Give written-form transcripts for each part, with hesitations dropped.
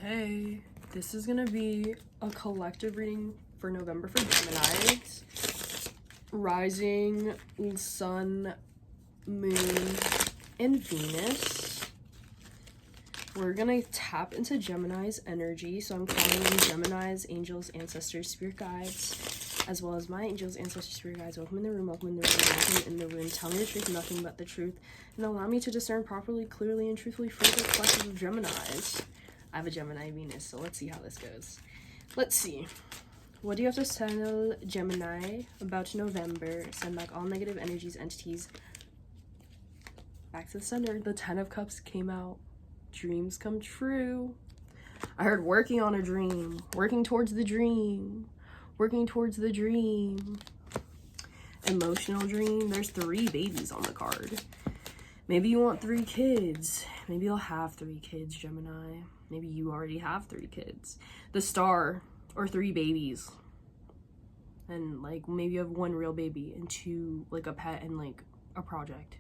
Hey, this is gonna be a collective reading for November for Gemini. Rising, Sun, Moon, and Venus. We're gonna tap into Gemini's energy. So I'm calling in Gemini's angels, ancestors, spirit guides, as well as my angels, ancestors, spirit guides. Welcome in the room, welcome in the room, welcome in the room. Tell me the truth, nothing but the truth. And allow me to discern properly, clearly, and truthfully for the collective of Geminis. I have a Gemini Venus, so let's see how this goes. Let's see. What do you have to tell Gemini about November? Send back all negative energies, entities back to the center. The 10 of Cups came out. Dreams come true. I heard working on a dream, working towards the dream, working towards the dream. Emotional dream. There's 3 babies on the card. Maybe you want 3 kids. Maybe you'll have 3 kids, Gemini. Maybe you already have 3 kids. The star, or 3 babies. And like maybe you have 1 real baby and 2 like a pet and like a project.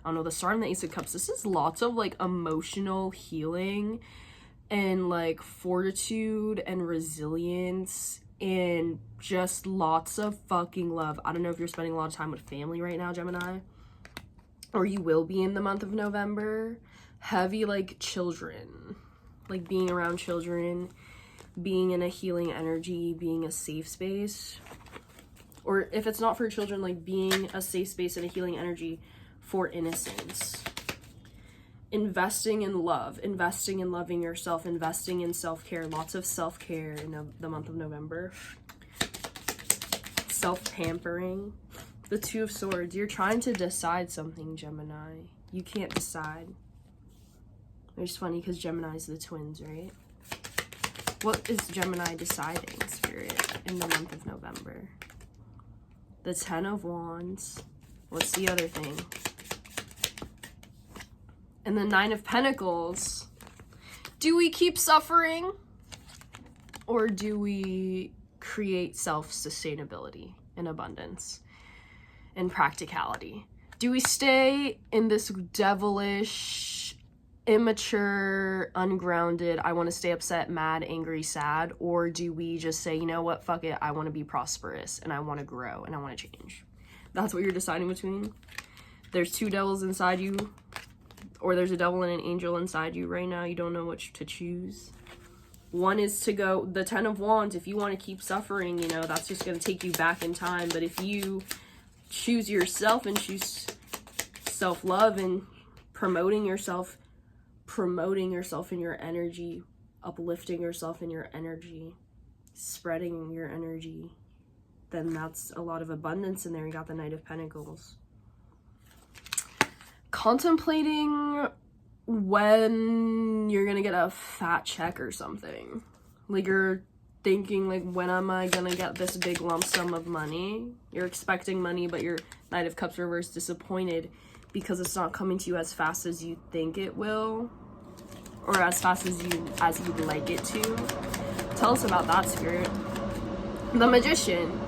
I don't know, the star and the Ace of Cups. This is lots of like emotional healing and like fortitude and resilience and just lots of fucking love. I don't know if you're spending a lot of time with family right now, Gemini, or you will be in the month of November. Heavy like children, like being around children, being in a healing energy, being a safe space. Or if it's not for children, like being a safe space and a healing energy for innocence. Investing in love, investing in loving yourself, investing in self-care. Lots of self-care in the month of November. Self-pampering. The 2 of Swords. You're trying to decide something, Gemini. You can't decide. It's funny because Gemini's the twins, right? What is Gemini deciding, Spirit, in the month of November? The 10 of Wands. What's the other thing? And the 9 of Pentacles. Do we keep suffering? Or do we create self-sustainability and abundance and practicality? Do we stay in this devilish, immature, ungrounded, I want to stay upset, mad, angry, sad? Or do we just say, you know what, fuck it, I want to be prosperous and I want to grow and I want to change? That's what you're deciding between. There's 2 devils inside you, or there's a devil and an angel inside you right now. You don't know which to choose. One is to go, the 10 of Wands, if you want to keep suffering, you know, that's just going to take you back in time. But if you choose yourself and choose self-love and promoting yourself in your energy, uplifting yourself in your energy, spreading your energy, then that's a lot of abundance in there. You got the Knight of Pentacles. Contemplating when you're gonna get a fat check or something. Like you're thinking like, when am I gonna get this big lump sum of money? You're expecting money, but your Knight of Cups reverse, disappointed because it's not coming to you as fast as you think it will, or as fast as you'd like it to. Tell us about that, Spirit. The Magician.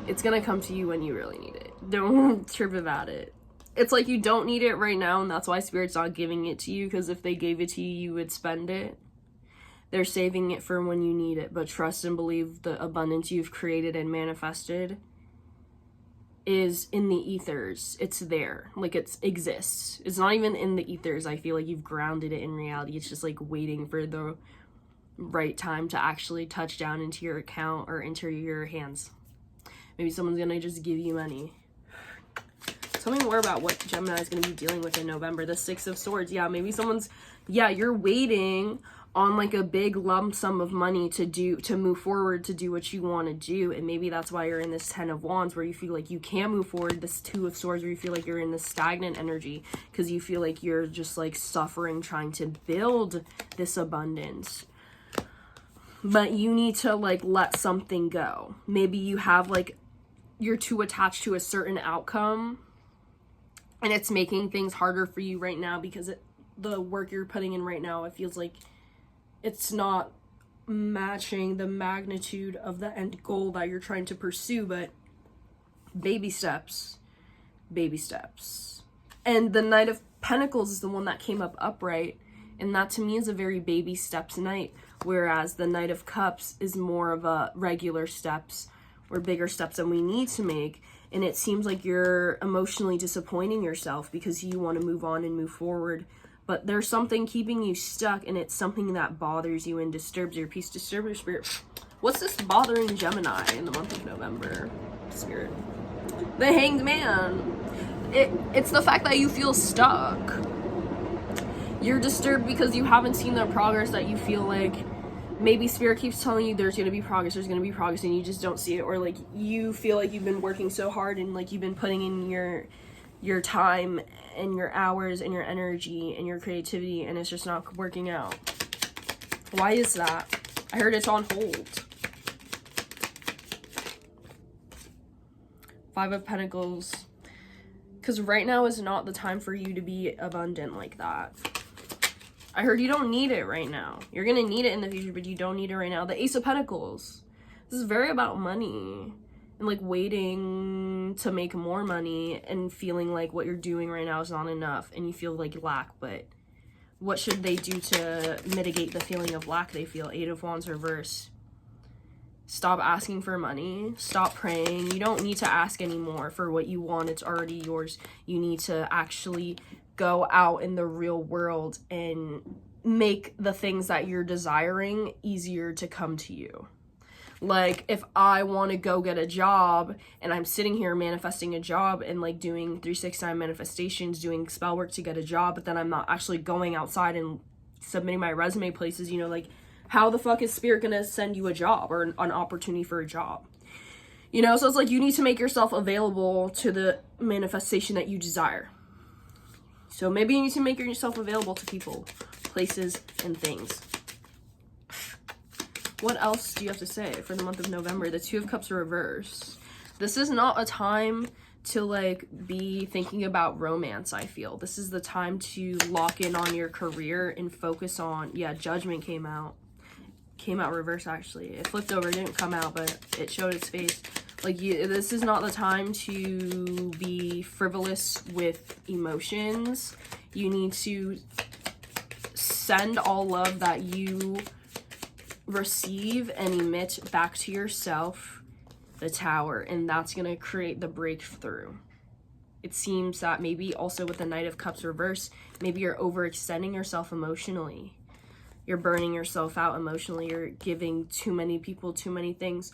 It's gonna come to you when you really need it. Don't trip about it. It's like you don't need it right now, and that's why Spirit's not giving it to you, because if they gave it to you, you would spend it. They're saving it for when you need it, but trust and believe the abundance you've created and manifested is in the ethers. It's there. Like, it exists. It's not even in the ethers. I feel like you've grounded it in reality. It's just like waiting for the right time to actually touch down into your account or into your hands. Maybe someone's gonna just give you money. Tell me more about what Gemini is going to be dealing with in November. The 6 of Swords. Yeah, maybe you're waiting on like a big lump sum of money to move forward, to do what you want to do. And maybe that's why you're in this 10 of Wands where you feel like you can't move forward. This 2 of Swords where you feel like you're in this stagnant energy because you feel like you're just like suffering trying to build this abundance. But you need to like let something go. Maybe you have like, you're too attached to a certain outcome, and it's making things harder for you right now because the work you're putting in right now, it feels like it's not matching the magnitude of the end goal that you're trying to pursue. But baby steps, baby steps. And the Knight of Pentacles is the one that came up upright. And that to me is a very baby steps night, whereas the Knight of Cups is more of a regular steps or bigger steps that we need to make. And it seems like you're emotionally disappointing yourself because you want to move on and move forward. But there's something keeping you stuck, and it's something that bothers you and disturbs your peace, disturbs your spirit. What's this bothering Gemini in the month of November, Spirit? The Hanged Man. It's the fact that you feel stuck. You're disturbed because you haven't seen the progress that you feel like maybe Spirit keeps telling you there's going to be progress, and you just don't see it. Or like you feel like you've been working so hard and like you've been putting in your time and your hours and your energy and your creativity, and it's just not working out. Why is that? I heard it's on hold. Five of Pentacles. Because right now is not the time for you to be abundant like that. I heard you don't need it right now. You're going to need it in the future, but you don't need it right now. The Ace of Pentacles. This is very about money. And like waiting to make more money and feeling like what you're doing right now is not enough. And you feel like lack, but what should they do to mitigate the feeling of lack they feel? Eight of Wands reverse. Stop asking for money. Stop praying. You don't need to ask anymore for what you want. It's already yours. You need to actually go out in the real world and make the things that you're desiring easier to come to you. Like, if I want to go get a job and I'm sitting here manifesting a job and like doing 369 manifestations, doing spell work to get a job, but then I'm not actually going outside and submitting my resume places, you know, like, how the fuck is Spirit gonna send you a job or an opportunity for a job? You know, so it's like you need to make yourself available to the manifestation that you desire. So maybe you need to make yourself available to people, places, and things. What else do you have to say for the month of November? The Two of Cups reverse. This is not a time to like be thinking about romance, I feel. This is the time to lock in on your career and focus on, yeah, Judgment came out reverse actually. It flipped over, it didn't come out, but it showed its face. Like, this is not the time to be frivolous with emotions. You need to send all love that you receive and emit back to yourself, the Tower, and that's going to create the breakthrough. It seems that maybe also with the Knight of Cups reverse, maybe you're overextending yourself emotionally. You're burning yourself out emotionally. You're giving too many people too many things,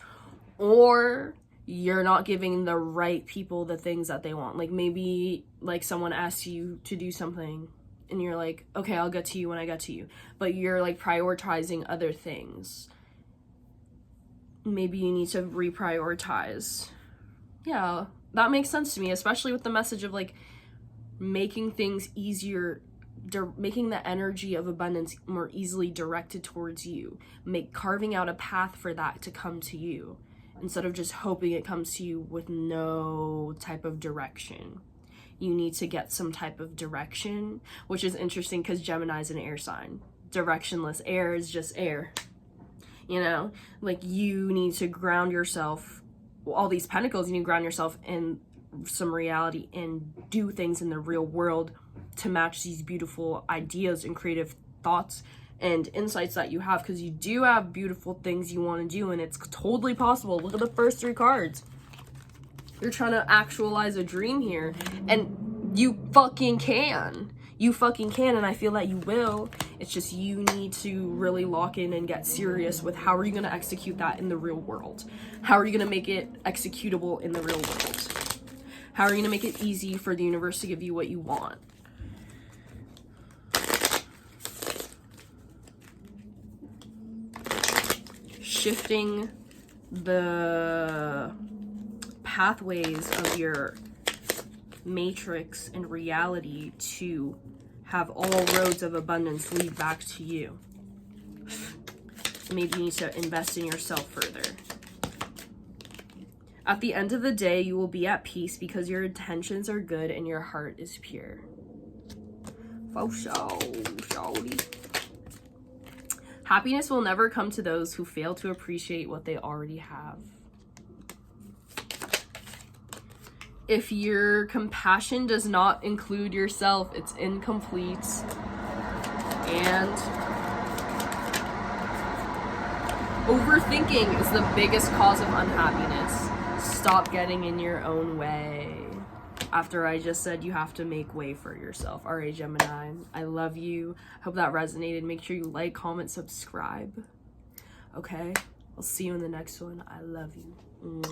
or you're not giving the right people the things that they want. Like, maybe like someone asks you to do something and you're like, okay, I'll get to you when I get to you, but you're like prioritizing other things. Maybe you need to reprioritize. Yeah, that makes sense to me, especially with the message of like making things easier, making the energy of abundance more easily directed towards you, carving out a path for that to come to you instead of just hoping it comes to you with no type of direction. You need to get some type of direction, which is interesting because Gemini is an air sign. Directionless air is just air, you know? Like, you need to ground yourself, all these pentacles, you need to ground yourself in some reality and do things in the real world to match these beautiful ideas and creative thoughts and insights that you have, because you do have beautiful things you want to do, and it's totally possible. Look at the first three cards. You're trying to actualize a dream here, and you fucking can. You fucking can, and I feel that you will. It's just you need to really lock in and get serious with how are you going to execute that in the real world? How are you going to make it executable in the real world? How are you going to make it easy for the universe to give you what you want? Shifting the pathways of your matrix and reality to have all roads of abundance lead back to you. Maybe you need to invest in yourself further. At the end of the day, you will be at peace because your intentions are good and your heart is pure. For sure, shorty. Happiness will never come to those who fail to appreciate what they already have. If your compassion does not include yourself, it's incomplete. And overthinking is the biggest cause of unhappiness. Stop getting in your own way. After I just said you have to make way for yourself. All right, Gemini, I love you. Hope that resonated. Make sure you like, comment, subscribe. Okay? I'll see you in the next one. I love you.